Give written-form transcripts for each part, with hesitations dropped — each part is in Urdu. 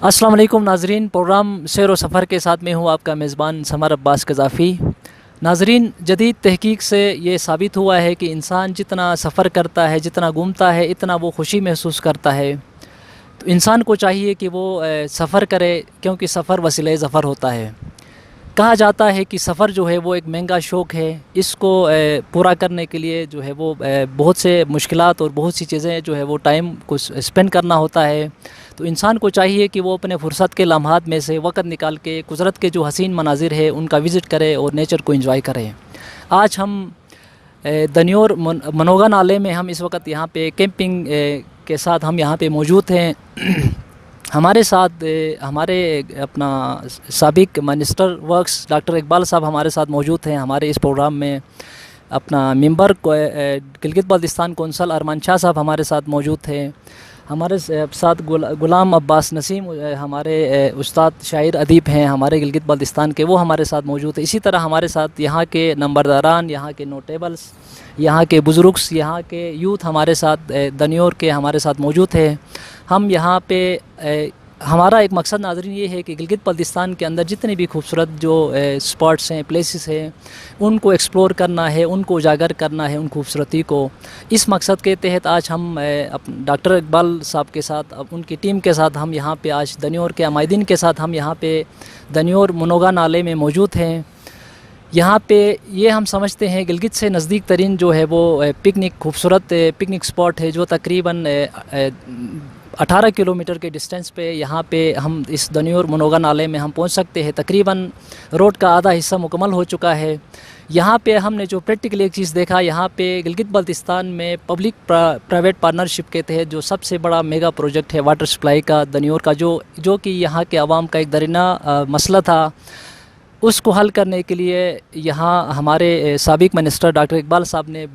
السلام علیکم ناظرین، پروگرام سیر و سفر کے ساتھ میں ہوں آپ کا میزبان سمر عباس قذافی۔ ناظرین، جدید تحقیق سے یہ ثابت ہوا ہے کہ انسان جتنا سفر کرتا ہے، جتنا گھومتا ہے، اتنا وہ خوشی محسوس کرتا ہے۔ تو انسان کو چاہیے کہ وہ سفر کرے، کیونکہ سفر وسیلہ ظفر ہوتا ہے۔ کہا جاتا ہے کہ سفر جو ہے وہ ایک مہنگا شوق ہے، اس کو پورا کرنے کے لیے جو ہے وہ بہت سے مشکلات اور بہت سی چیزیں جو ہے وہ ٹائم کو اسپینڈ کرنا ہوتا ہے۔ تو انسان کو چاہیے کہ وہ اپنے فرصت کے لمحات میں سے وقت نکال کے قدرت کے جو حسین مناظر ہے ان کا وزٹ کرے اور نیچر کو انجوائے کرے۔ آج ہم دنیور منوگا نالے میں ہم اس وقت یہاں پہ کیمپنگ کے ساتھ ہم یہاں پہ موجود ہیں۔ ہمارے ساتھ ہمارے اپنا سابق منسٹر ورکس ڈاکٹر اقبال صاحب ہمارے ساتھ موجود ہیں ہمارے اس پروگرام میں۔ اپنا ممبر گلگت بلتستان کونسل ارمان شاہ صاحب ہمارے ساتھ موجود تھے۔ ہمارے ساتھ غلام عباس نسیم ہمارے استاد شاعر ادیب ہیں ہمارے گلگت بلتستان کے، وہ ہمارے ساتھ موجود ہیں۔ اسی طرح ہمارے ساتھ یہاں کے نمبرداران، یہاں کے نوٹیبلز، یہاں کے بزرگس، یہاں کے یوتھ ہمارے ساتھ دنیور کے ہمارے ساتھ موجود ہیں۔ ہم یہاں پہ ہمارا ایک مقصد ناظرین یہ ہے کہ گلگت بلتستان کے اندر جتنے بھی خوبصورت جو اسپاٹس ہیں، پلیسز ہیں، ان کو ایکسپلور کرنا ہے، ان کو اجاگر کرنا ہے، ان خوبصورتی کو۔ اس مقصد کے تحت آج ہم ڈاکٹر اقبال صاحب کے ساتھ، ان کی ٹیم کے ساتھ ہم یہاں پہ آج دنیور کے عمائدین کے ساتھ ہم یہاں پہ دنیور منوگا نالے میں موجود ہیں۔ یہاں پہ یہ ہم سمجھتے ہیں گلگت سے نزدیک ترین جو ہے وہ پکنک خوبصورت پکنک اسپاٹ ہے، جو تقریباً 18 کلومیٹر کے ڈسٹینس پہ یہاں پہ ہم اس دنیور منوگا نالے میں ہم پہنچ سکتے ہیں۔ تقریباً روڈ کا آدھا حصہ مکمل ہو چکا ہے۔ یہاں پہ ہم نے جو پریکٹیکل ایک چیز دیکھا، یہاں پہ گلگت بلتستان میں پبلک پرائیویٹ پارٹنرشپ کے تحت جو سب سے بڑا میگا پروجیکٹ ہے واٹر سپلائی کا دنیور کا، جو کہ یہاں کے عوام کا ایک درینہ مسئلہ تھا، اس کو حل کرنے کے لیے یہاں ہمارے سابق منسٹر ڈاکٹر اقبال صاحب نے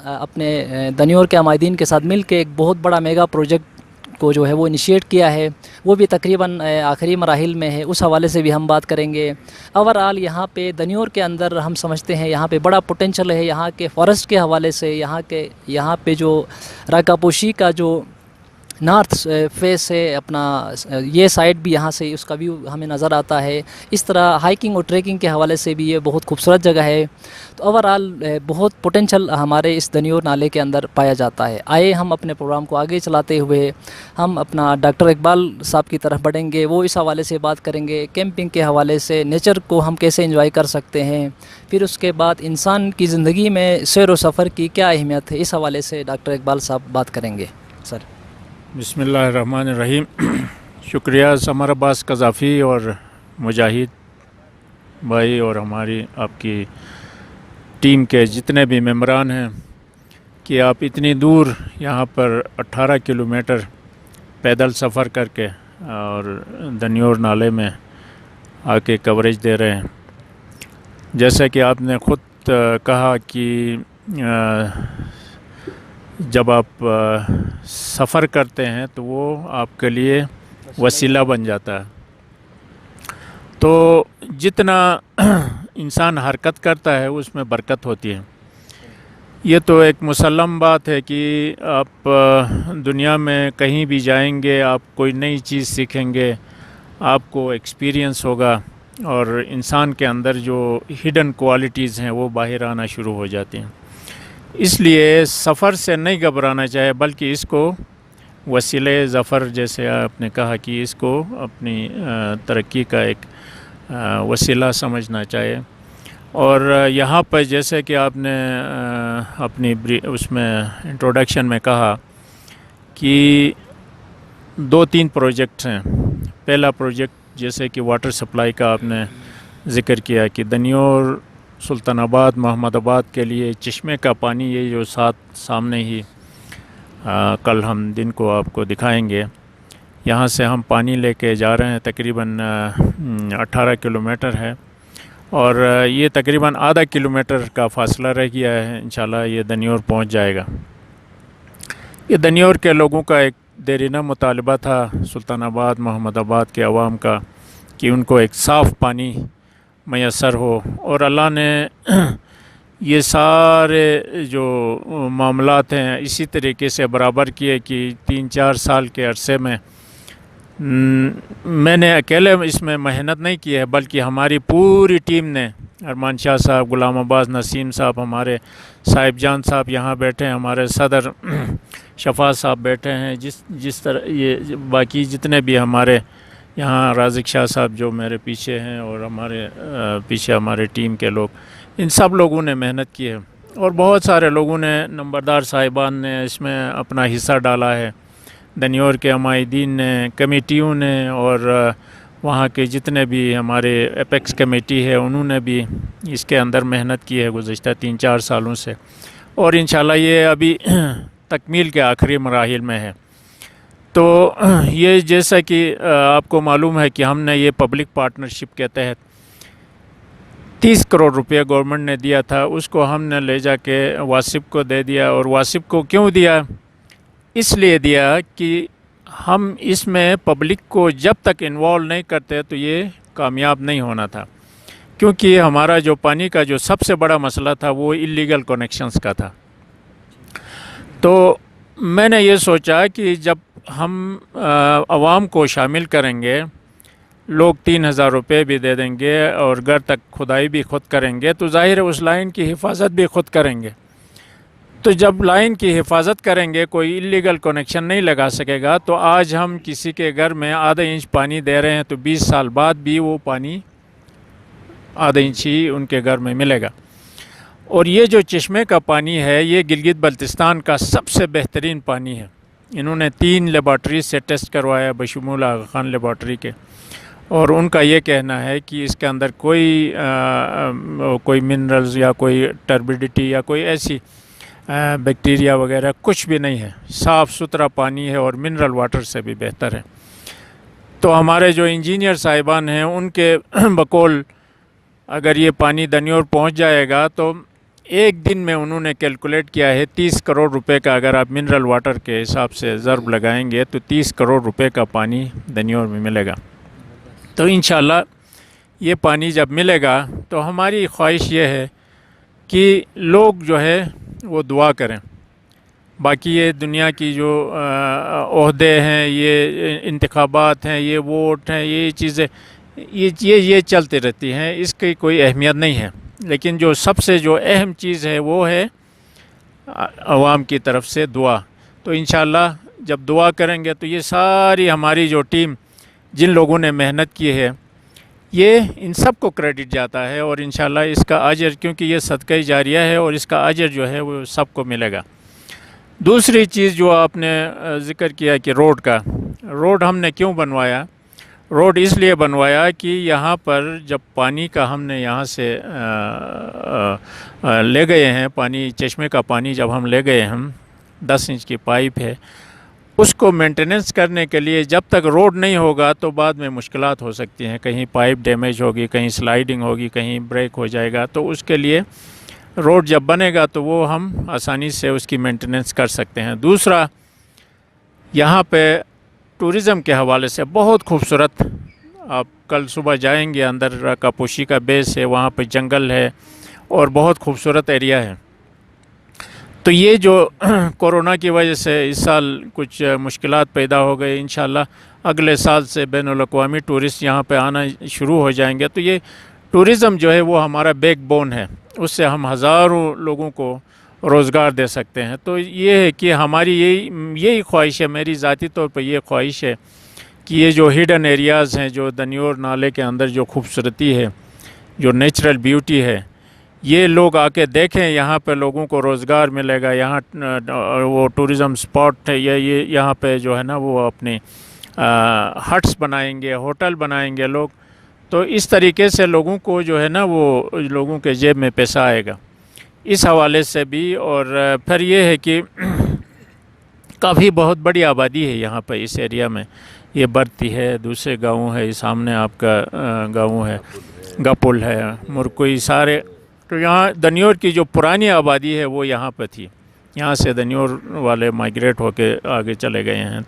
اپنے دنیور کے عمائدین کے ساتھ مل کے ایک بہت بڑا میگا پروجیکٹ کو جو ہے وہ انیشیٹ کیا ہے۔ وہ بھی تقریباً آخری مراحل میں ہے، اس حوالے سے بھی ہم بات کریں گے۔ اوورآل یہاں پہ دنیور کے اندر ہم سمجھتے ہیں یہاں پہ بڑا پوٹینشل ہے، یہاں کے فارسٹ کے حوالے سے، یہاں پہ جو راکا پوشی کا جو نارتھ فیس ہے اپنا، یہ سائڈ بھی یہاں سے اس کا ویو ہمیں نظر آتا ہے۔ اس طرح ہائکنگ اور ٹریکنگ کے حوالے سے بھی یہ بہت خوبصورت جگہ ہے۔ تو اوورآل بہت پوٹینشل ہمارے اس دنیور نالے کے اندر پایا جاتا ہے۔ آئے ہم اپنے پروگرام کو آگے چلاتے ہوئے ہم اپنا ڈاکٹر اقبال صاحب کی طرف بڑھیں گے، وہ اس حوالے سے بات کریں گے، کیمپنگ کے حوالے سے نیچر کو ہم کیسے انجوائے کر سکتے ہیں، پھر اس کے بعد انسان کی زندگی میں سیر و سفر کی کیا اہمیت ہے، اس حوالے سے ڈاکٹر اقبال صاحب بات کریں گے۔ سر بسم اللہ الرحمن الرحیم۔ شکریہ سمر عباس قذافی اور مجاہد بھائی اور ہماری آپ کی ٹیم کے جتنے بھی ممبران ہیں کہ آپ اتنی دور یہاں پر 18 کلومیٹر پیدل سفر کر کے اور دنیور نالے میں آ کے کوریج دے رہے ہیں۔ جیسا کہ آپ نے خود کہا کہ جب آپ سفر کرتے ہیں تو وہ آپ کے لیے وسیلہ بن جاتا ہے۔ تو جتنا انسان حرکت کرتا ہے اس میں برکت ہوتی ہے۔ یہ تو ایک مسلم بات ہے کہ آپ دنیا میں کہیں بھی جائیں گے، آپ کوئی نئی چیز سیکھیں گے، آپ کو ایکسپیرینس ہوگا اور انسان کے اندر جو ہڈن کوالٹیز ہیں وہ باہر آنا شروع ہو جاتی ہیں۔ اس لیے سفر سے نہیں گھبرانا چاہیے، بلکہ اس کو وسیلہ ظفر، جیسے آپ نے کہا کہ اس کو اپنی ترقی کا ایک وسیلہ سمجھنا چاہیے۔ اور یہاں پر جیسے کہ آپ نے اپنی اس میں انٹروڈکشن میں کہا کہ 2-3 پروجیکٹس ہیں۔ پہلا پروجیکٹ جیسے کہ واٹر سپلائی کا آپ نے ذکر کیا کہ دنیور، سلطان آباد، محمد آباد کے لیے چشمے کا پانی، یہ جو سامنے ہی کل ہم دن کو آپ کو دکھائیں گے، یہاں سے ہم پانی لے کے جا رہے ہیں۔ تقریباً 18 کلومیٹر ہے اور یہ تقریباً آدھا کلومیٹر کا فاصلہ رہ گیا ہے، انشاءاللہ یہ دنیور پہنچ جائے گا۔ یہ دنیور کے لوگوں کا ایک دیرینہ مطالبہ تھا، سلطان آباد، محمد آباد کے عوام کا، کہ ان کو ایک صاف پانی میسر ہو، اور اللہ نے یہ سارے جو معاملات ہیں اسی طریقے سے برابر کیے کہ 3-4 سال کے عرصے میں میں نے اکیلے اس میں محنت نہیں کی ہے، بلکہ ہماری پوری ٹیم نے، ارمان شاہ صاحب، غلام عباس نسیم صاحب، ہمارے صاحب جان صاحب یہاں بیٹھے ہیں، ہمارے صدر شفاعت صاحب بیٹھے ہیں، جس طرح یہ باقی جتنے بھی ہمارے یہاں رازق شاہ صاحب جو میرے پیچھے ہیں، اور ہمارے پیچھے ہمارے ٹیم کے لوگ، ان سب لوگوں نے محنت کی ہے، اور بہت سارے لوگوں نے، نمبردار صاحبان نے اس میں اپنا حصہ ڈالا ہے، دنیور کے عمائدین نے، کمیٹیوں نے، اور وہاں کے جتنے بھی ہمارے اپیکس کمیٹی ہے انہوں نے بھی اس کے اندر محنت کی ہے گزشتہ 3-4 سالوں سے، اور انشاءاللہ یہ ابھی تکمیل کے آخری مراحل میں ہے۔ تو یہ جیسا کہ آپ کو معلوم ہے کہ ہم نے یہ پبلک پارٹنرشپ کے تحت 30 کروڑ روپے گورنمنٹ نے دیا تھا، اس کو ہم نے لے جا کے واسف کو دے دیا۔ اور واسف کو کیوں دیا؟ اس لیے دیا کہ ہم اس میں پبلک کو جب تک انوالو نہیں کرتے تو یہ کامیاب نہیں ہونا تھا، کیونکہ ہمارا جو پانی کا جو سب سے بڑا مسئلہ تھا وہ اللیگل کنیکشنز کا تھا۔ تو میں نے یہ سوچا کہ جب ہم عوام کو شامل کریں گے، لوگ 3,000 روپے بھی دے دیں گے اور گھر تک کھدائی بھی خود کریں گے، تو ظاہر ہے اس لائن کی حفاظت بھی خود کریں گے۔ تو جب لائن کی حفاظت کریں گے، کوئی اللیگل کنیکشن نہیں لگا سکے گا، تو آج ہم کسی کے گھر میں آدھا انچ پانی دے رہے ہیں تو 20 سال بعد بھی وہ پانی آدھا انچ ہی ان کے گھر میں ملے گا۔ اور یہ جو چشمے کا پانی ہے، یہ گلگت بلتستان کا سب سے بہترین پانی ہے۔ انہوں نے 3 لیبارٹریز سے ٹیسٹ کروایا بشمول آغا خان لیبارٹری کے، اور ان کا یہ کہنا ہے کہ اس کے اندر کوئی منرلز یا کوئی ٹربیڈیٹی یا کوئی ایسی بیکٹیریا وغیرہ کچھ بھی نہیں ہے، صاف ستھرا پانی ہے اور منرل واٹر سے بھی بہتر ہے۔ تو ہمارے جو انجینئر صاحبان ہیں ان کے بقول اگر یہ پانی دنیور پہنچ جائے گا تو ایک دن میں انہوں نے کیلکولیٹ کیا ہے 30 کروڑ روپے کا، اگر آپ منرل واٹر کے حساب سے ضرب لگائیں گے تو 30 کروڑ روپے کا پانی دنیور میں ملے گا۔ تو انشاءاللہ یہ پانی جب ملے گا تو ہماری خواہش یہ ہے کہ لوگ جو ہے وہ دعا کریں۔ باقی یہ دنیا کی جو عہدے ہیں، یہ انتخابات ہیں، یہ ووٹ ہیں، یہ چیزیں یہ چلتی رہتی ہیں، اس کی کوئی اہمیت نہیں ہے، لیکن جو سب سے جو اہم چیز ہے وہ ہے عوام کی طرف سے دعا۔ تو انشاءاللہ جب دعا کریں گے تو یہ ساری ہماری جو ٹیم، جن لوگوں نے محنت کی ہے، یہ ان سب کو کریڈٹ جاتا ہے، اور انشاءاللہ اس کا اجر، کیونکہ یہ صدقہ جاریہ ہے، اور اس کا اجر جو ہے وہ سب کو ملے گا۔ دوسری چیز جو آپ نے ذکر کیا کہ روڈ ہم نے کیوں بنوایا؟ روڈ اس لیے بنوایا کہ یہاں پر جب پانی کا ہم نے یہاں سے لے گئے ہیں، پانی چشمے کا پانی جب ہم لے گئے ہم 10 انچ کی پائپ ہے، اس کو مینٹیننس کرنے کے لیے جب تک روڈ نہیں ہوگا تو بعد میں مشکلات ہو سکتی ہیں، کہیں پائپ ڈیمیج ہوگی، کہیں سلائیڈنگ ہوگی، کہیں بریک ہو جائے گا، تو اس کے لیے روڈ جب بنے گا تو وہ ہم آسانی سے اس کی مینٹیننس کر سکتے ہیں۔ دوسرا، یہاں پہ ٹورزم کے حوالے سے بہت خوبصورت، آپ کل صبح جائیں گے، اندر کاپوشی کا بیس ہے، وہاں پہ جنگل ہے اور بہت خوبصورت ایریا ہے۔ تو یہ جو کورونا کی وجہ سے اس سال کچھ مشکلات پیدا ہو گئے، انشاءاللہ اگلے سال سے بین الاقوامی ٹورسٹ یہاں پہ آنا شروع ہو جائیں گے، تو یہ ٹورزم جو ہے وہ ہمارا بیک بون ہے، اس سے ہم ہزاروں لوگوں کو روزگار دے سکتے ہیں۔ تو یہ ہے کہ ہماری یہی خواہش ہے، میری ذاتی طور پہ یہ خواہش ہے کہ یہ جو ہڈن ایریاز ہیں، جو دنیور نالے کے اندر جو خوبصورتی ہے، جو نیچرل بیوٹی ہے، یہ لوگ آ کے دیکھیں، یہاں پہ لوگوں کو روزگار ملے گا، یہاں وہ ٹورزم سپاٹ ہے، یہ یہاں پہ جو ہے نا وہ اپنے ہٹس بنائیں گے، ہوٹل بنائیں گے لوگ، تو اس طریقے سے لوگوں کو جو ہے نا وہ لوگوں کے جیب میں پیسہ آئے گا اس حوالے سے بھی۔ اور پھر یہ ہے کہ کافی بہت بڑی آبادی ہے یہاں پہ اس ایریا میں، یہ برتی ہے، دوسرے گاؤں ہے، سامنے آپ کا گاؤں ہے، گپل ہے، مرکوئی، سارے، تو یہاں دنیور کی جو پرانی آبادی ہے وہ یہاں پہ تھی، یہاں سے دنیور والے مائیگریٹ ہو کے آگے چلے گئے ہیں۔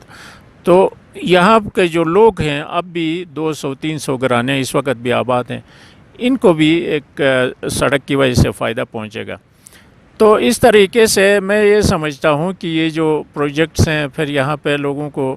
تو یہاں کے جو لوگ ہیں اب بھی 200-300 گھرانے اس وقت بھی آباد ہیں، ان کو بھی ایک سڑک کی وجہ سے فائدہ پہنچے گا۔ تو اس طریقے سے میں یہ سمجھتا ہوں کہ یہ جو پروجیکٹس ہیں، پھر یہاں پہ لوگوں کو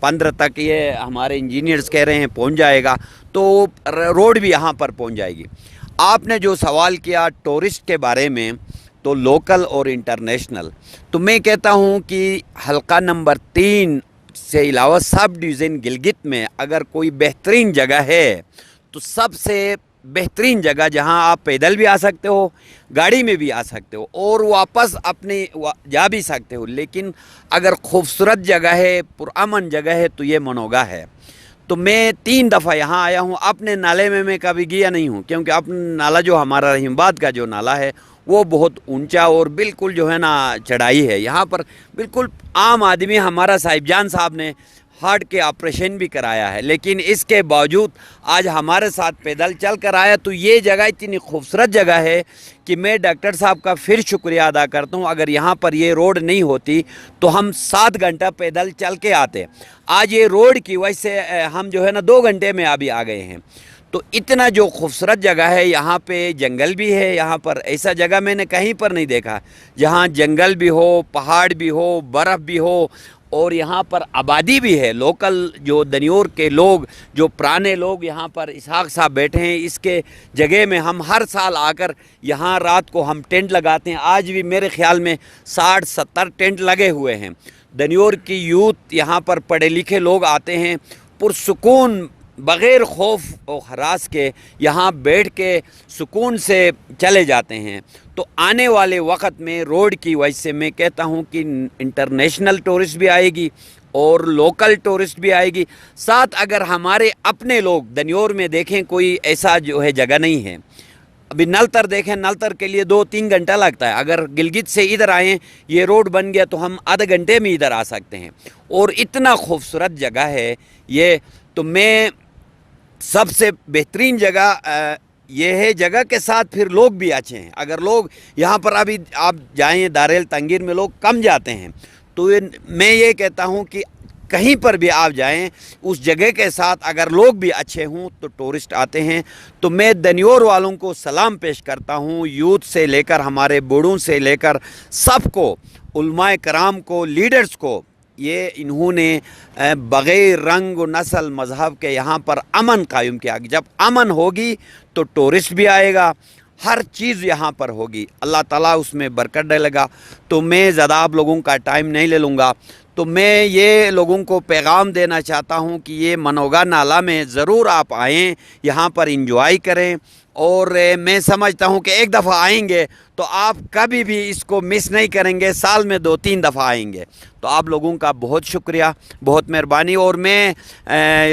15 تک یہ ہمارے انجینئرز کہہ رہے ہیں پہنچ جائے گا، تو روڈ بھی یہاں پر پہنچ جائے گی۔ آپ نے جو سوال کیا ٹورسٹ کے بارے میں، تو لوکل اور انٹرنیشنل، تو میں کہتا ہوں کہ حلقہ نمبر 3 سے علاوہ سب ڈویژن گلگت میں اگر کوئی بہترین جگہ ہے تو سب سے بہترین جگہ جہاں آپ پیدل بھی آ سکتے ہو، گاڑی میں بھی آ سکتے ہو اور واپس اپنے جا بھی سکتے ہو، لیکن اگر خوبصورت جگہ ہے، پرامن جگہ ہے تو یہ منوگا ہے۔ تو میں 3 دفعہ یہاں آیا ہوں، اپنے نالے میں کبھی گیا نہیں ہوں، کیونکہ اپنا نالا جو ہمارا رحیم آباد کا جو نالا ہے وہ بہت اونچا اور بالکل جو ہے نا چڑھائی ہے۔ یہاں پر بالکل عام آدمی، ہمارا صاحب جان صاحب نے ہارٹ کے آپریشن بھی کرایا ہے، لیکن اس کے باوجود آج ہمارے ساتھ پیدل چل کر آیا۔ تو یہ جگہ اتنی خوبصورت جگہ ہے کہ میں ڈاکٹر صاحب کا پھر شکریہ ادا کرتا ہوں۔ اگر یہاں پر یہ روڈ نہیں ہوتی تو ہم 7 گھنٹہ پیدل چل کے آتے، آج یہ روڈ کی وجہ سے ہم جو ہے نا 2 گھنٹے میں ابھی آ گئے ہیں۔ تو اتنا جو خوبصورت جگہ ہے، یہاں پہ جنگل بھی ہے، یہاں پر ایسا جگہ میں نے کہیں پر نہیں دیکھا جہاں جنگل بھی ہو، پہاڑ بھی ہو، برف بھی ہو، اور یہاں پر آبادی بھی ہے۔ لوکل جو دنیور کے لوگ، جو پرانے لوگ یہاں پر اسحاق صاحب بیٹھے ہیں، اس کے جگہ میں ہم ہر سال آ کر یہاں رات کو ہم ٹینٹ لگاتے ہیں۔ آج بھی میرے خیال میں 60-70 ٹینٹ لگے ہوئے ہیں۔ دنیور کی یوتھ یہاں پر پڑھے لکھے لوگ آتے ہیں، پرسکون بغیر خوف و ہراس کے یہاں بیٹھ کے سکون سے چلے جاتے ہیں۔ تو آنے والے وقت میں روڈ کی وجہ سے میں کہتا ہوں کہ انٹرنیشنل ٹورسٹ بھی آئے گی اور لوکل ٹورسٹ بھی آئے گی۔ ساتھ اگر ہمارے اپنے لوگ دنیور میں دیکھیں، کوئی ایسا جو ہے جگہ نہیں ہے۔ ابھی نلتر دیکھیں، نلتر کے لیے 2-3 گھنٹہ لگتا ہے، اگر گلگت سے ادھر آئیں، یہ روڈ بن گیا تو ہم آدھے گھنٹے میں ادھر آ سکتے ہیں، اور اتنا خوبصورت جگہ ہے یہ۔ تو میں سب سے بہترین جگہ یہ ہے، جگہ کے ساتھ پھر لوگ بھی اچھے ہیں۔ اگر لوگ یہاں پر ابھی آپ جائیں دارال تنگیر میں لوگ کم جاتے ہیں، تو میں یہ کہتا ہوں کہ کہیں پر بھی آپ جائیں، اس جگہ کے ساتھ اگر لوگ بھی اچھے ہوں تو ٹورسٹ آتے ہیں۔ تو میں دنیور والوں کو سلام پیش کرتا ہوں، یوتھ سے لے کر ہمارے بوڑھوں سے لے کر سب کو، علماء کرام کو، لیڈرز کو، یہ انہوں نے بغیر رنگ و نسل مذہب کے یہاں پر امن قائم کیا۔ جب امن ہوگی تو ٹورسٹ بھی آئے گا، ہر چیز یہاں پر ہوگی، اللہ تعالیٰ اس میں برکت ڈالے گا۔ تو میں زیادہ آپ لوگوں کا ٹائم نہیں لے لوں گا، تو میں یہ لوگوں کو پیغام دینا چاہتا ہوں کہ یہ منوگا نالہ میں ضرور آپ آئیں، یہاں پر انجوائے کریں، اور میں سمجھتا ہوں کہ ایک دفعہ آئیں گے تو آپ کبھی بھی اس کو مس نہیں کریں گے، سال میں 2-3 دفعہ آئیں گے۔ تو آپ لوگوں کا بہت شکریہ، بہت مہربانی، اور میں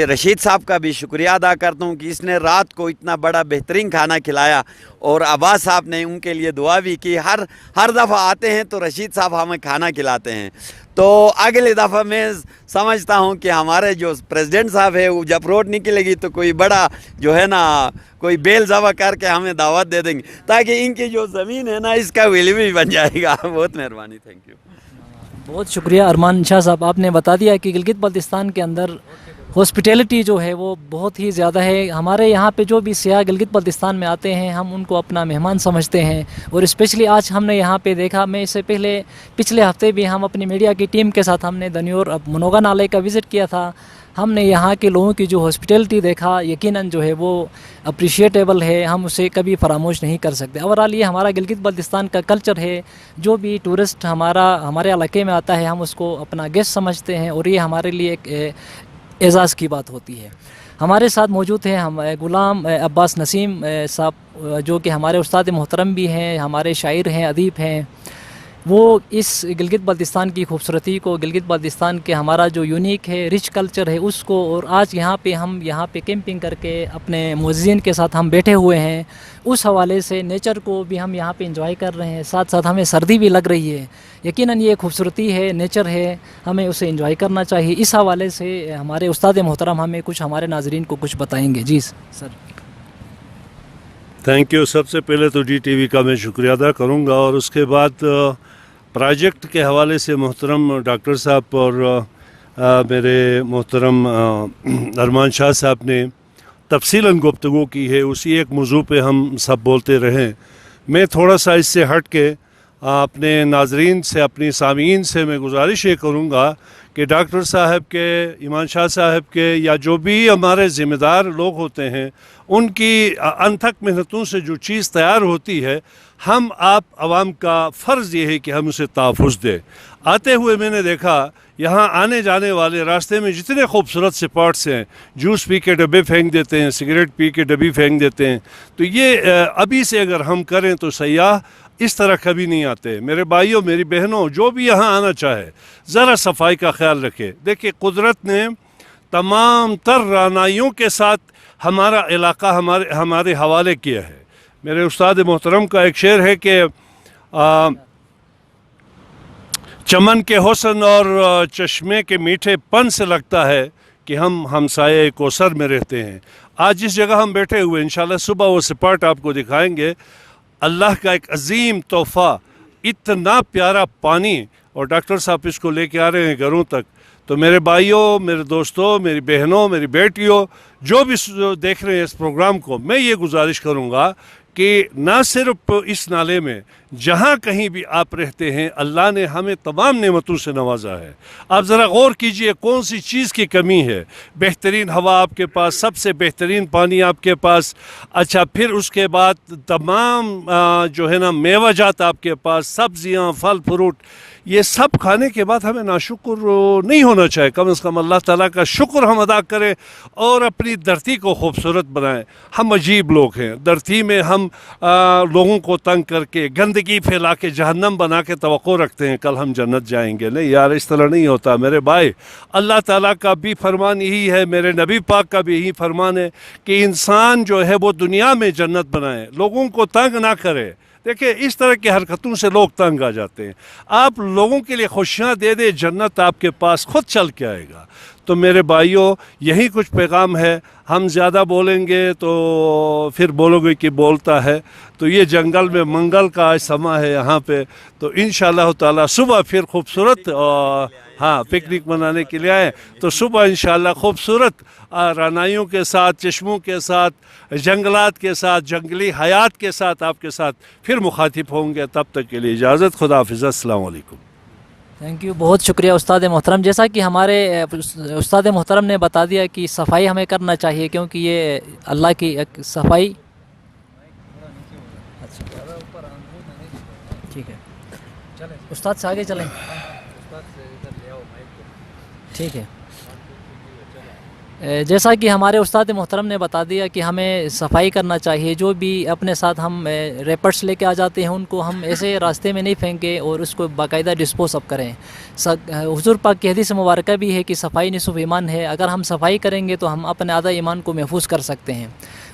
رشید صاحب کا بھی شکریہ ادا کرتا ہوں کہ اس نے رات کو اتنا بڑا بہترین کھانا کھلایا، اور عباس صاحب نے ان کے لیے دعا بھی کی۔ ہر دفعہ آتے ہیں تو رشید صاحب ہمیں کھانا کھلاتے ہیں۔ تو اگلی دفعہ میں سمجھتا ہوں کہ ہمارے جو پریزیڈنٹ صاحب ہے، وہ جب روڈ نکلے گی تو کوئی بڑا جو ہے نا کوئی بیل ذبح کر کے ہمیں دعوت دے دیں گے، تاکہ ان کی جو زمین ہے نا اس کا ویلیو بھی بن جائے گا۔ بہت مہربانی، تھینک یو۔ بہت شکریہ ارمان شاہ صاحب، آپ نے بتا دیا کہ گلگت بلتستان کے اندر ہاسپٹیلٹی جو ہے وہ بہت ہی زیادہ ہے۔ ہمارے یہاں پہ جو بھی سیاح گلگت بلتستان میں آتے ہیں، ہم ان کو اپنا مہمان سمجھتے ہیں، اور اسپیشلی آج ہم نے یہاں پہ دیکھا، میں اس سے پچھلے ہفتے بھی ہم اپنی میڈیا کی ٹیم کے ساتھ ہم نے دنیور منوگا نالے کا وزٹ کیا تھا۔ ہم نے یہاں کے لوگوں کی جو ہاسپٹیلٹی دیکھا، یقیناً جو ہے وہ اپریشیٹیبل ہے، ہم اسے کبھی فراموش نہیں کر سکتے۔ اوورآل یہ ہمارا گلگت بلتستان کا کلچر ہے، جو بھی ٹورسٹ ہمارے علاقے میں آتا ہے ہم اس کو اپنا گیسٹ سمجھتے ہیں، اور یہ ہمارے لیے ایک اعزاز کی بات ہوتی ہے۔ ہمارے ساتھ موجود ہیں ہم غلام عباس نسیم صاحب، جو کہ ہمارے استاد محترم بھی ہیں، ہمارے شاعر ہیں، ادیب ہیں۔ وہ اس گلگت بلتستان کی خوبصورتی کو، گلگت بلتستان کے ہمارا جو یونیک ہے، رچ کلچر ہے، اس کو، اور آج ہم یہاں پہ کیمپنگ کر کے اپنے معززین کے ساتھ ہم بیٹھے ہوئے ہیں، اس حوالے سے نیچر کو بھی ہم یہاں پہ انجوائے کر رہے ہیں، ساتھ ساتھ ہمیں سردی بھی لگ رہی ہے۔ یقیناً یہ خوبصورتی ہے، نیچر ہے، ہمیں اسے انجوائے کرنا چاہیے۔ اس حوالے سے ہمارے استاد محترم ہمیں کچھ ہمارے ناظرین کو کچھ بتائیں گے۔ جی سر۔ Thank you. سب سے پہلے تو ڈی ٹی وی کا میں شکریہ ادا کروں گا، اور اس کے بعد پروجیکٹ کے حوالے سے محترم ڈاکٹر صاحب اور میرے محترم ارمان شاہ صاحب نے تفصیلاً گفتگو کی ہے، اسی ایک موضوع پہ ہم سب بولتے رہیں۔ میں تھوڑا سا اس سے ہٹ کے اپنے ناظرین سے، اپنی سامعین سے میں گزارش یہ کروں گا کہ ڈاکٹر صاحب کے، ایمان شاہ صاحب کے، یا جو بھی ہمارے ذمہ دار لوگ ہوتے ہیں، ان کی انتھک محنتوں سے جو چیز تیار ہوتی ہے، ہم آپ عوام کا فرض یہ ہے کہ ہم اسے تحفظ دیں۔ آتے ہوئے میں نے دیکھا یہاں آنے جانے والے راستے میں جتنے خوبصورت سپاٹس ہیں، جوس پی کے ڈبے پھینک دیتے ہیں، سگریٹ پی کے ڈبی پھینک دیتے ہیں، تو یہ ابھی سے اگر ہم کریں تو سیاح اس طرح کبھی نہیں آتے۔ میرے بھائیوں، میری بہنوں، جو بھی یہاں آنا چاہے ذرا صفائی کا خیال رکھے۔ دیکھیں، قدرت نے تمام تر رعنائیوں کے ساتھ ہمارا علاقہ ہمارے حوالے کیا ہے۔ میرے استاد محترم کا ایک شعر ہے کہ چمن کے حسن اور چشمے کے میٹھے پن سے لگتا ہے کہ ہم ہمسائے کوثر میں رہتے ہیں۔ آج جس جگہ ہم بیٹھے ہوئے انشاءاللہ صبح وہ سپاٹ آپ کو دکھائیں گے۔ اللہ کا ایک عظیم تحفہ، اتنا پیارا پانی، اور ڈاکٹر صاحب اس کو لے کے آ رہے ہیں گھروں تک۔ تو میرے بھائیوں، میرے دوستوں، میری بہنوں، میری بیٹیوں، جو بھی دیکھ رہے ہیں اس پروگرام کو، میں یہ گزارش کروں گا کہ نہ صرف اس نالے میں، جہاں کہیں بھی آپ رہتے ہیں، اللہ نے ہمیں تمام نعمتوں سے نوازا ہے۔ آپ ذرا غور کیجئے کون سی چیز کی کمی ہے۔ بہترین ہوا آپ کے پاس، سب سے بہترین پانی آپ کے پاس، اچھا پھر اس کے بعد تمام جو ہے نا میوہ جات آپ کے پاس، سبزیاں، پھل فروٹ، یہ سب کھانے کے بعد ہمیں ناشکر نہیں ہونا چاہیے۔ کم از کم اللہ تعالیٰ کا شکر ہم ادا کریں اور اپنی دھرتی کو خوبصورت بنائیں۔ ہم عجیب لوگ ہیں، دھرتی میں ہم لوگوں کو تنگ کر کے، گندگی پھیلا کے، جہنم بنا کے توقع رکھتے ہیں کل ہم جنت جائیں گے۔ نہیں یار، اس طرح نہیں ہوتا میرے بھائی۔ اللہ تعالیٰ کا بھی فرمان یہی ہے، میرے نبی پاک کا بھی یہی فرمان ہے کہ انسان جو ہے وہ دنیا میں جنت بنائے، لوگوں کو تنگ نہ کرے۔ دیکھیں، اس طرح کی حرکتوں سے لوگ تنگ آ جاتے ہیں۔ آپ لوگوں کے لیے خوشیاں دے دے، جنت آپ کے پاس خود چل کے آئے گا۔ تو میرے بھائیوں، یہی کچھ پیغام ہے۔ ہم زیادہ بولیں گے تو پھر بولو گے کہ بولتا ہے، تو یہ جنگل میں منگل کا آج سما ہے یہاں پہ، تو انشاءاللہ تعالی صبح پھر خوبصورت پکنک منانے کے لیے آئیں، تو صبح انشاءاللہ خوبصورت رعنائیوں کے ساتھ، چشموں کے ساتھ، جنگلات کے ساتھ، جنگلی حیات کے ساتھ آپ کے ساتھ پھر مخاطب ہوں گے۔ تب تک کے لیے اجازت، خدا حافظ، السلام علیکم۔ تھینک یو، بہت شکریہ استاد محترم۔ جیسا کہ ہمارے استاد محترم نے بتا دیا کہ صفائی ہمیں کرنا چاہیے، کیونکہ یہ اللہ کی ایک صفائی۔ ٹھیک ہے، استاد سے آگے چلیں۔ ٹھیک ہے، جیسا کہ ہمارے استاد محترم نے بتا دیا کہ ہمیں صفائی کرنا چاہیے۔ جو بھی اپنے ساتھ ہم ریپرس لے کے آ جاتے ہیں، ان کو ہم ایسے راستے میں نہیں پھینکیں اور اس کو باقاعدہ ڈسپوز اپ کریں۔ حضور پاک کی حدیث مبارکہ بھی ہے کہ صفائی نصف ایمان ہے۔ اگر ہم صفائی کریں گے تو ہم اپنے آدھا ایمان کو محفوظ کر سکتے ہیں۔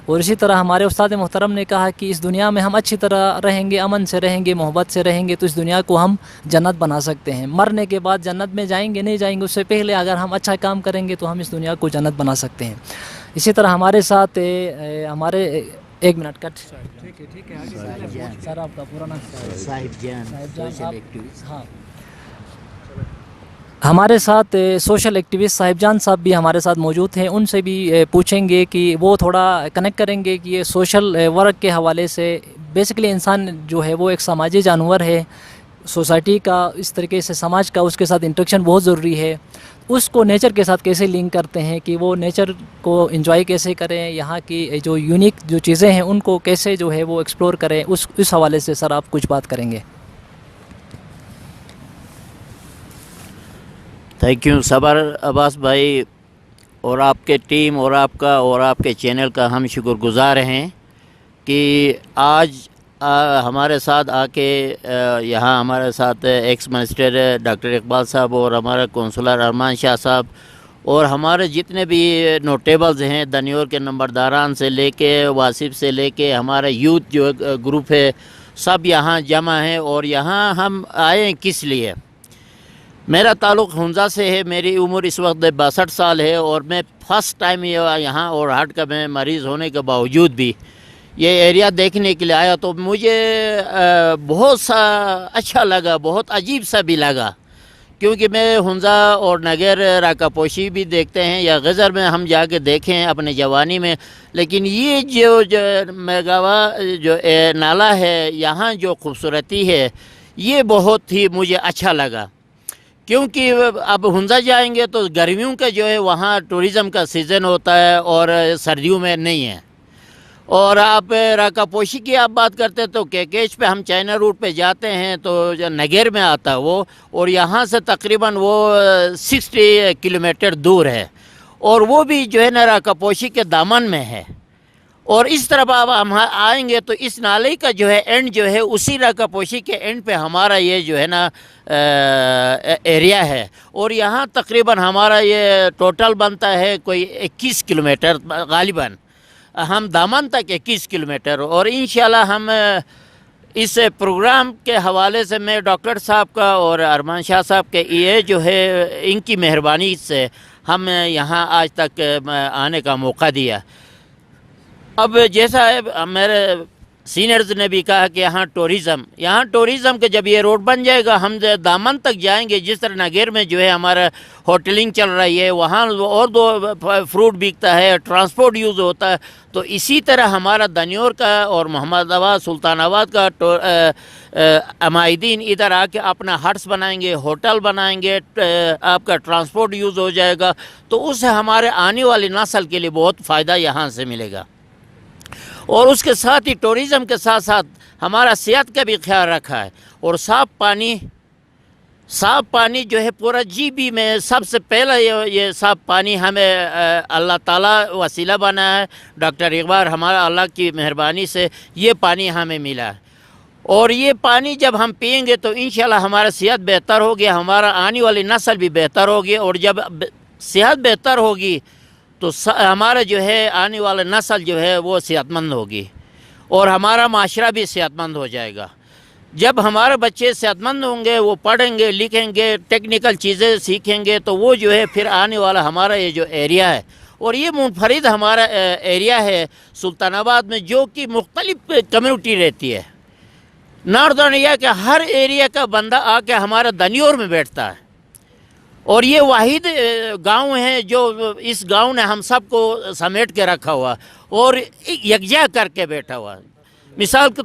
اور اسی طرح ہمارے استاد محترم نے کہا کہ اس دنیا میں ہم اچھی طرح رہیں گے، امن سے رہیں گے، محبت سے رہیں گے، تو اس دنیا کو ہم جنت بنا سکتے ہیں۔ مرنے کے بعد جنت میں جائیں گے نہیں جائیں گے، اس سے پہلے اگر ہم اچھا کام کریں گے تو ہم اس دنیا کو جنت بنا سکتے ہیں۔ اسی طرح ہمارے ساتھ ہمارے ایک منٹ کٹ، ٹھیک ہے سر، آپ کا پورا نام؟ صاحب جان، ہاں، ہمارے ساتھ سوشل ایکٹیوسٹ صاحب جان صاحب بھی ہمارے ساتھ موجود ہیں۔ ان سے بھی پوچھیں گے کہ وہ تھوڑا کنیکٹ کریں گے کہ یہ سوشل ورک کے حوالے سے، بیسکلی انسان جو ہے وہ ایک سماجی جانور ہے، سوسائٹی کا، اس طریقے سے سماج کا اس کے ساتھ انٹریکشن بہت ضروری ہے۔ اس کو نیچر کے ساتھ کیسے لنک کرتے ہیں، کہ وہ نیچر کو انجوائے کیسے کریں، یہاں کی جو یونیک جو چیزیں ہیں ان کو کیسے جو ہے وہ ایکسپلور کریں، اس حوالے سے سر آپ کچھ بات کریں گے۔ تھینک یو صبر عباس بھائی، اور آپ کے ٹیم اور آپ کا اور آپ کے چینل کا ہم شکر گزار ہیں کہ آج ہمارے ساتھ آ کے یہاں ہمارے ساتھ ایکس منسٹر ڈاکٹر اقبال صاحب اور ہمارے کونسلر ارمان شاہ صاحب اور ہمارے جتنے بھی نوٹیبلز ہیں، دنیور کے نمبرداران سے لے کے واصف سے لے کے ہمارا یوتھ جو گروپ ہے، سب یہاں جمع ہیں۔ اور یہاں ہم آئے کس لیے؟ میرا تعلق ہنزا سے ہے، میری عمر اس وقت 62 سال ہے، اور میں فرسٹ ٹائم یہاں اور ہارٹ کا میں مریض ہونے کے باوجود بھی یہ ایریا دیکھنے کے لیے آیا، تو مجھے بہت سا اچھا لگا، بہت عجیب سا بھی لگا، کیونکہ میں ہنزا اور نگر راکا پوشی بھی دیکھتے ہیں یا غزر میں ہم جا کے دیکھیں ہیں اپنے جوانی میں، لیکن یہ جو میگاوا جو نالا ہے، یہاں جو خوبصورتی ہے، یہ بہت ہی مجھے اچھا لگا، کیونکہ اب ہنزا جائیں گے تو گرمیوں کا جو ہے وہاں ٹورزم کا سیزن ہوتا ہے اور سردیوں میں نہیں ہے. اور آپ راکا پوشی کی آپ بات کرتے تو کیکیچ پہ ہم چائنا روٹ پہ جاتے ہیں تو نگیر میں آتا ہے وہ, اور یہاں سے تقریباً وہ 60 کلومیٹر دور ہے, اور وہ بھی جو ہے نا راکا پوشی کے دامن میں ہے. اور اس طرف اب ہم آئیں گے تو اس نالے کا جو ہے اینڈ جو ہے اسی راکا پوشی کے اینڈ پہ ہمارا یہ جو ہے نا ایریا ہے, اور یہاں تقریباً ہمارا یہ ٹوٹل بنتا ہے کوئی 21 کلومیٹر غالباً, ہم دامن تک 21 کلومیٹر. اور انشاءاللہ ہم اس پروگرام کے حوالے سے میں ڈاکٹر صاحب کا اور ارمان شاہ صاحب کے یہ جو ہے ان کی مہربانی سے ہم یہاں آج تک آنے کا موقع دیا. اب جیسا ہے میرے سینئرز نے بھی کہا کہ یہاں ٹورزم کے جب یہ روڈ بن جائے گا ہم دامن تک جائیں گے. جس طرح نگیر میں جو ہے ہمارا ہوٹلنگ چل رہی ہے, وہاں اور 2 فروٹ بکتا ہے, ٹرانسپورٹ یوز ہوتا ہے, تو اسی طرح ہمارا دنیور کا اور محمد آباد سلطان آباد کا عمائدین ادھر آ کے اپنا ہٹس بنائیں گے, ہوٹل بنائیں گے, آپ کا ٹرانسپورٹ یوز ہو جائے گا, تو اس سے ہمارے آنے والی نسل کے لیے بہت فائدہ یہاں سے ملے گا. اور اس کے ساتھ ہی ٹورزم کے ساتھ ساتھ ہمارا صحت کا بھی خیال رکھا ہے. اور صاف پانی جو ہے پورا جی بی میں سب سے پہلا یہ صاف پانی ہمیں اللہ تعالیٰ وسیلہ بنا ہے. ڈاکٹر اقبال ہمارا اللہ کی مہربانی سے یہ پانی ہمیں ملا ہے, اور یہ پانی جب ہم پئیں گے تو انشاءاللہ ہمارا صحت بہتر ہوگی, ہمارا آنے والی نسل بھی بہتر ہوگی. اور جب صحت بہتر ہوگی تو ہمارا جو ہے آنے والا نسل جو ہے وہ صحت مند ہوگی, اور ہمارا معاشرہ بھی صحت مند ہو جائے گا. جب ہمارے بچے صحت مند ہوں گے, وہ پڑھیں گے, لکھیں گے, ٹیکنیکل چیزیں سیکھیں گے, تو وہ جو ہے پھر آنے والا ہمارا یہ جو ایریا ہے, اور یہ منفرد ہمارا ایریا ہے سلطان آباد میں, جو کہ مختلف کمیونٹی رہتی ہے. ناردرن ایریا کے ہر ایریا کا بندہ آ کے ہمارا دنیور میں بیٹھتا ہے, اور یہ واحد گاؤں ہے جو اس گاؤں نے ہم سب کو سمیٹ کے رکھا ہوا اور یکجا کر کے بیٹھا ہوا. مثال کے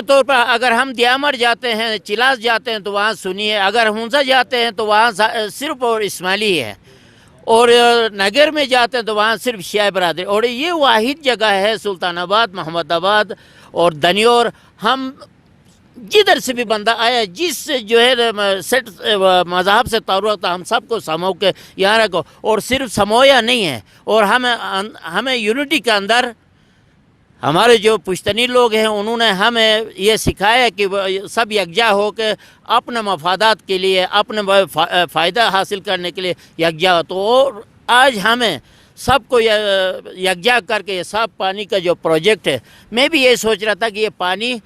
طور پر اگر ہم دیامر جاتے ہیں, چلاس جاتے ہیں تو وہاں سنی ہے, اگر ہنزا جاتے ہیں تو وہاں صرف اور اسماعیلی ہے, اور نگر میں جاتے ہیں تو وہاں صرف شیعہ برادری. اور یہ واحد جگہ ہے سلطان آباد, محمد آباد اور دنیور. ہم جدھر سے بھی بندہ آیا, جس سے جو ہے مذہب سے تعلق تھا, ہم سب کو سمو کے یہاں رکھو. اور صرف سمویا نہیں ہے, اور ہمیں یونٹی کے اندر ہمارے جو پشتنی لوگ ہیں انہوں نے ہمیں یہ سکھایا کہ سب یکجا ہو کے اپنے مفادات کے لیے, اپنے فائدہ حاصل کرنے کے لیے یکجا ہو. تو آج ہمیں سب کو یکجا کر کے یہ صاف پانی کا جو پروجیکٹ ہے, میں بھی یہ سوچ رہا تھا کہ یہ پانی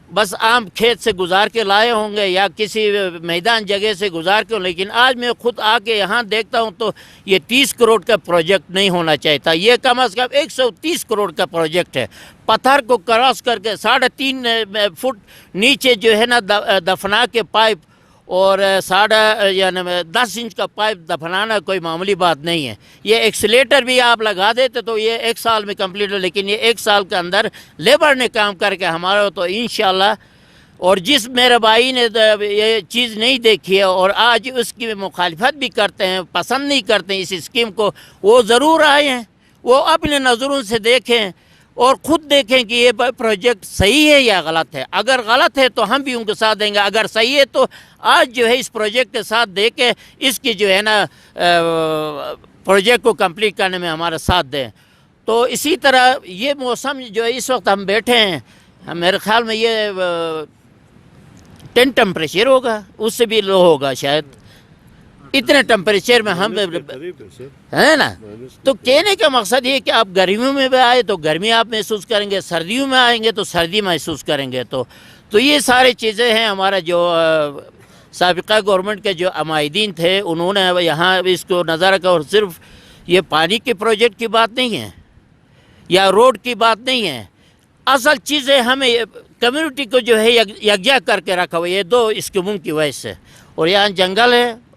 بس عام کھیت سے گزار کے لائے ہوں گے یا کسی میدان جگہ سے گزار کے, لیکن آج میں خود آ کے یہاں دیکھتا ہوں تو یہ 30 کروڑ کا پروجیکٹ نہیں ہونا چاہیے تھا. یہ کم از کم 130 کروڑ کا پروجیکٹ ہے. پتھر کو کراس کر کے 3.5 فٹ نیچے جو ہے نا دفنا کے پائپ, اور 10 انچ کا پائپ دفنانا کوئی معمولی بات نہیں ہے. یہ ایکسلیٹر بھی آپ لگا دیتے تو یہ 1 سال میں کمپلیٹ ہو, لیکن یہ 1 سال کے اندر لیبر نے کام کر کے ہمارا, تو انشاءاللہ. اور جس میرے بھائی نے یہ چیز نہیں دیکھی ہے اور آج اس کی مخالفت بھی کرتے ہیں, پسند نہیں کرتے ہیں اس اسکیم کو, وہ ضرور آئے ہیں, وہ اپنے نظروں سے دیکھیں اور خود دیکھیں کہ یہ پروجیکٹ صحیح ہے یا غلط ہے. اگر غلط ہے تو ہم بھی ان کے ساتھ دیں گے, اگر صحیح ہے تو آج جو ہے اس پروجیکٹ کے ساتھ دے کے اس کی جو ہے نا پروجیکٹ کو کمپلیٹ کرنے میں ہمارا ساتھ دیں. تو اسی طرح یہ موسم جو اس وقت ہم بیٹھے ہیں, میرے خیال میں یہ 10 ٹمپریچر ہوگا, اس سے بھی لو ہوگا شاید. اتنے ٹمپریچر میں ہم ہے نا. تو کہنے کا مقصد یہ کہ آپ گرمیوں میں بھی آئے تو گرمی آپ محسوس کریں گے, سردیوں میں آئیں گے تو سردی محسوس کریں گے. تو یہ ساری چیزیں ہیں. ہمارا جو سابقہ گورنمنٹ کے جو عمائدین تھے انہوں نے یہاں اس کو نظر رکھا, اور صرف یہ پانی کے پروجیکٹ کی بات نہیں ہے یا روڈ کی بات نہیں ہے. اصل چیزیں ہمیں کمیونٹی کو جو ہے یکجا کر کے رکھا ہوا یہ 2 اسکیموں کی وجہ سے. اور یہاں جنگل ہے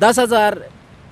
10,000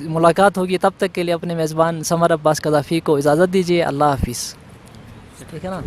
ملاقات ہوگی. تب تک کے لیے اپنے میزبان سمر عباس قذافی کو اجازت دیجیے. اللہ حافظ. ٹھیک ہے نا.